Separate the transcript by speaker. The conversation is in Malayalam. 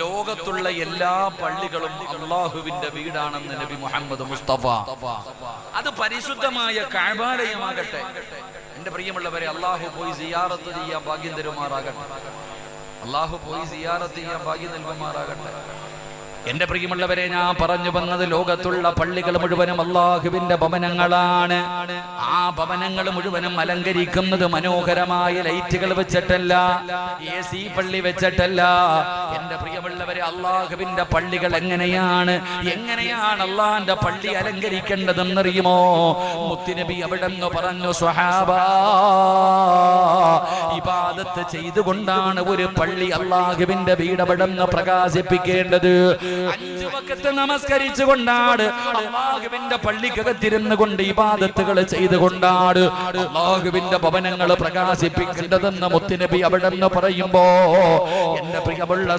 Speaker 1: ലോകത്തുള്ള എല്ലാ പള്ളികളും അള്ളാഹുവിന്റെ വീടാണെന്ന് നബി മുഹമ്മദ് മുസ്തഫ. അത് പരിശുദ്ധമായ കഅബാലയമാകട്ടെ. എന്റെ പ്രിയമുള്ളവരെ, അള്ളാഹു പോയി സിയാറത്ത് ചെയ്യാൻ ഭാഗ്യം തരുമാറാകട്ടെ. അള്ളാഹു പോയി സിയാറത്ത് ചെയ്യാൻ ഭാഗ്യം നൽകുമാറാകട്ടെ. എന്റെ പ്രിയമുള്ളവരെ, ഞാൻ പറഞ്ഞു വന്നത് ലോകത്തുള്ള പള്ളികൾ മുഴുവനും അള്ളാഹുവിന്റെ ഭവനങ്ങളാണ്. ആ ഭവനങ്ങൾ മുഴുവനും അലങ്കരിക്കുന്നത് മനോഹരമായ ലൈറ്റുകൾ വെച്ചിട്ടല്ല, AC പള്ളി വെച്ചിട്ടല്ല. എന്റെ പ്രിയമുള്ളവരെ, അള്ളാഹുവിന്റെ പള്ളികൾ എങ്ങനെയാണ് അള്ളാന്റെ പള്ളി അലങ്കരിക്കേണ്ടതെന്നറിയുമോ? മുത്തുനബി അവിടെ നിന്ന് പറഞ്ഞു, സ്വഹാബാ, ഇബാദത്ത് ചെയ്തുകൊണ്ടാണ് ഒരു പള്ളി അള്ളാഹുവിന്റെ വീട് അവിടെ നിന്ന് പ്രകാശിപ്പിക്കേണ്ടത്. 5 വഖത്ത് നമസ്കരിച്ചുകൊണ്ടാണ്, അല്ലാഹുവിന്റെ പള്ളിക്കകത്തിരുന്നു കൊണ്ട് ഇബാദത്തുകൾ ചെയ്തുകൊണ്ടാണ് അല്ലാഹുവിന്റെ ഭവനങ്ങൾ പ്രകാശിപ്പിക്കേണ്ടതെന്ന് മുത്തുനബി അവിടെ നിന്ന് പറയുമ്പോ, എന്റെ പ്രിയമുള്ള